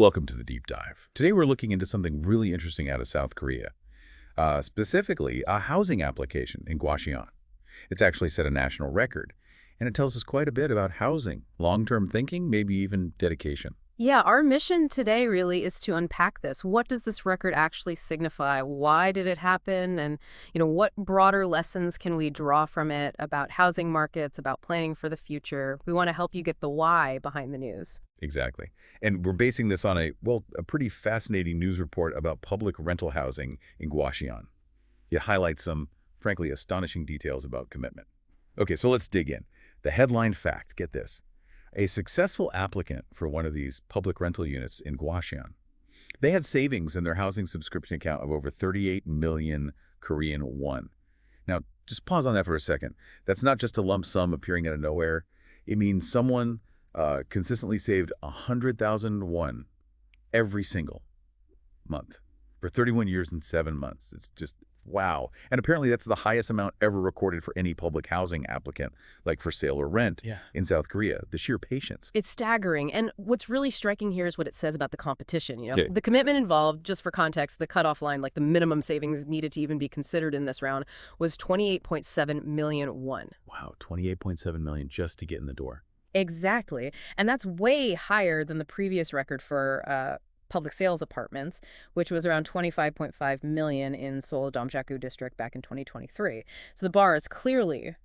Welcome to the Deep Dive. Today we're looking into something really interesting out of South Korea, specifically a housing application in Gwacheon. It's actually set a national record, and it tells us quite a bit about housing, long-term thinking, maybe even dedication. Yeah, our mission today really is to unpack this. What does this record actually signify? Why did it happen? And, what broader lessons can we draw from it about housing markets, about planning for the future? We want to help you get the why behind the news. Exactly. And we're basing this on a pretty fascinating news report about public rental housing in Gwacheon. It highlights some, frankly, astonishing details about commitment. Okay, so let's dig in. The headline fact, get this. A successful applicant for one of these public rental units in Gwacheon. They had savings in their housing subscription account of over 38 million Korean won. Now, just pause on that for a second. That's not just a lump sum appearing out of nowhere. It means someone consistently saved 100,000 won every single month for 31 years and 7 months. It's just wow. And apparently that's the highest amount ever recorded for any public housing applicant, like for sale or rent in South Korea. The sheer patience. It's staggering. And what's really striking here is what it says about the competition. The commitment involved, just for context, the cutoff line, like the minimum savings needed to even be considered in this round, was 28.7 million won. Wow, 28.7 million just to get in the door. Exactly. And that's way higher than the previous record for public sales apartments, which was around 25.5 million in Seoul Domjaku district back in 2023. So the bar is clearly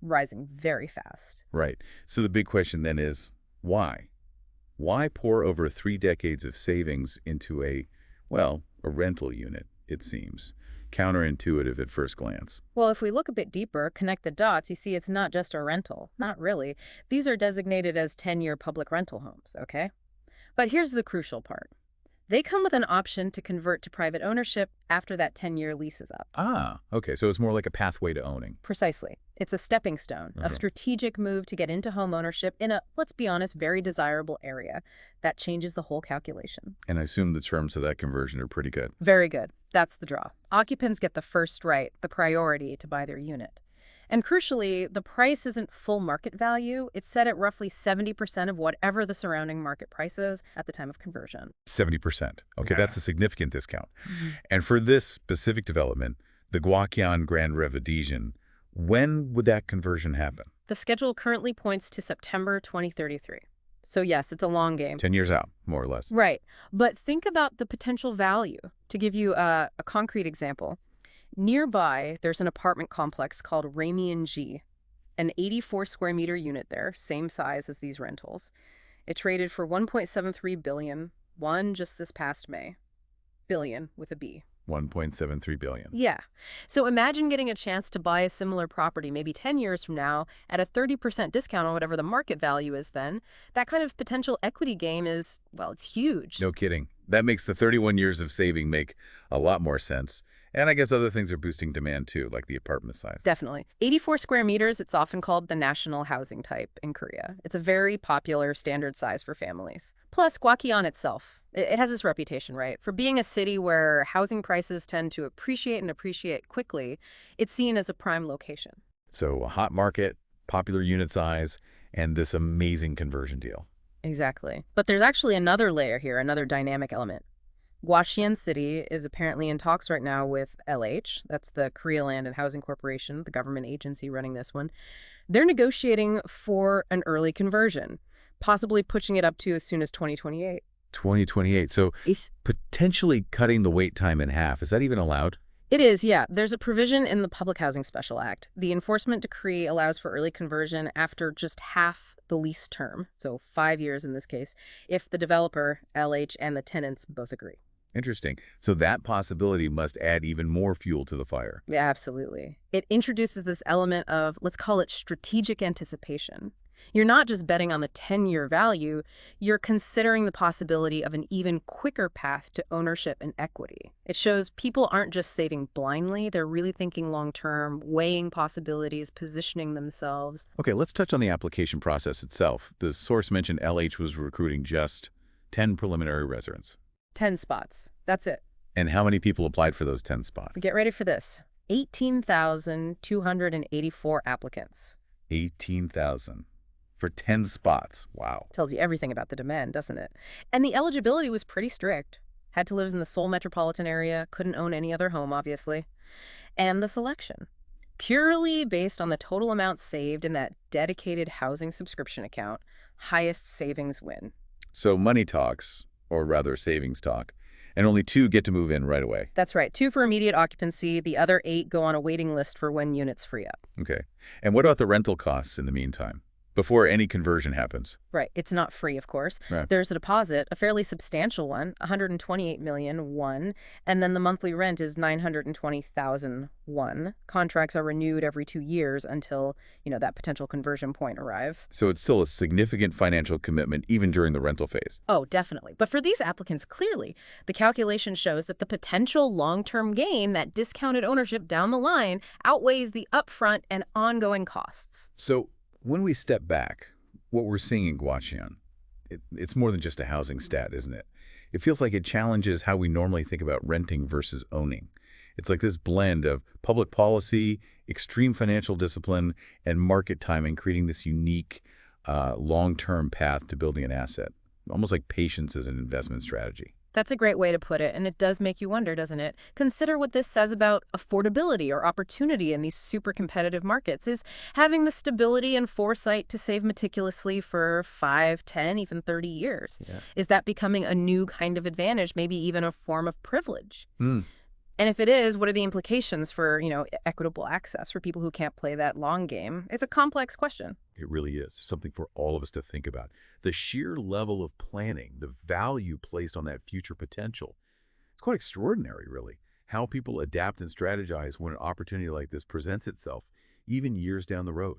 rising very fast. Right. So the big question then is, why? Why pour over 3 decades of savings into a rental unit, it seems? Counterintuitive at first glance. Well, if we look a bit deeper, connect the dots, you see it's not just a rental. Not really. These are designated as 10-year public rental homes, okay? But here's the crucial part. They come with an option to convert to private ownership after that 10-year lease is up. Ah, okay. So it's more like a pathway to owning. Precisely. It's a stepping stone, a strategic move to get into home ownership in a, let's be honest, very desirable area. That changes the whole calculation. And I assume the terms of that conversion are pretty good. Very good. That's the draw. Occupants get the first right, the priority to buy their unit. And crucially, the price isn't full market value. It's set at roughly 70% of whatever the surrounding market price is at the time of conversion. 70%. Okay, that's a significant discount. And for this specific development, the Gwacheon Gran Reve Desiang, when would that conversion happen? The schedule currently points to September 2033. So yes, it's a long game. 10 years out, more or less. Right. But think about the potential value. To give you a concrete example, nearby, there's an apartment complex called G, an 84 square meter unit there, same size as these rentals. It traded for 1.73 billion, won just this past May. Billion with a B. 1.73 billion. Yeah. So imagine getting a chance to buy a similar property maybe 10 years from now at a 30% discount on whatever the market value is then. That kind of potential equity game is, it's huge. No kidding. That makes the 31 years of saving make a lot more sense. And I guess other things are boosting demand too, like the apartment size. Definitely. 84 square meters, it's often called the national housing type in Korea. It's a very popular standard size for families. Plus, Gwacheon itself, it has this reputation, right? For being a city where housing prices tend to appreciate and appreciate quickly, it's seen as a prime location. So a hot market, popular unit size, and this amazing conversion deal. Exactly. But there's actually another layer here, another dynamic element. Gwacheon City is apparently in talks right now with LH, that's the Korea Land and Housing Corporation, the government agency running this one. They're negotiating for an early conversion, possibly pushing it up to as soon as 2028. 2028. So it's potentially cutting the wait time in half. Is that even allowed? It is, yeah. There's a provision in the Public Housing Special Act. The enforcement decree allows for early conversion after just half the lease term, so 5 years in this case, if the developer, LH, and the tenants both agree. Interesting. So that possibility must add even more fuel to the fire. Yeah, absolutely. It introduces this element of, let's call it strategic anticipation. You're not just betting on the 10-year value, you're considering the possibility of an even quicker path to ownership and equity. It shows people aren't just saving blindly, they're really thinking long-term, weighing possibilities, positioning themselves. Okay, let's touch on the application process itself. The source mentioned LH was recruiting just 10 preliminary residents. 10 spots. That's it. And how many people applied for those 10 spots? Get ready for this. 18,284 applicants. 18,000. for 10 spots. Wow. Tells you everything about the demand, doesn't it? And the eligibility was pretty strict. Had to live in the Seoul metropolitan area, couldn't own any other home, obviously. And the selection, purely based on the total amount saved in that dedicated housing subscription account, highest savings win. So money talks, or rather savings talk, and only 2 get to move in right away. That's right, 2 for immediate occupancy, the other 8 go on a waiting list for when units free up. Okay. And what about the rental costs in the meantime, before any conversion happens? Right, it's not free, of course. Right. There's a deposit, a fairly substantial one, 128 million won, and then the monthly rent is 920,000 won. Contracts are renewed every 2 years until, that potential conversion point arrive. So it's still a significant financial commitment even during the rental phase. Oh, definitely. But for these applicants, clearly, the calculation shows that the potential long-term gain, that discounted ownership down the line, outweighs the upfront and ongoing costs. So when we step back, what we're seeing in Gwacheon, it's more than just a housing stat, isn't it? It feels like it challenges how we normally think about renting versus owning. It's like this blend of public policy, extreme financial discipline, and market timing, creating this unique long-term path to building an asset, almost like patience as an investment strategy. That's a great way to put it, and it does make you wonder, doesn't it? Consider what this says about affordability or opportunity in these super competitive markets. Is having the stability and foresight to save meticulously for 5, 10, even 30 years. Yeah. Is that becoming a new kind of advantage, maybe even a form of privilege? Mm. And if it is, what are the implications for, equitable access for people who can't play that long game? It's a complex question. It really is something for all of us to think about. The sheer level of planning, the value placed on that future potential. It's quite extraordinary, really, how people adapt and strategize when an opportunity like this presents itself, even years down the road.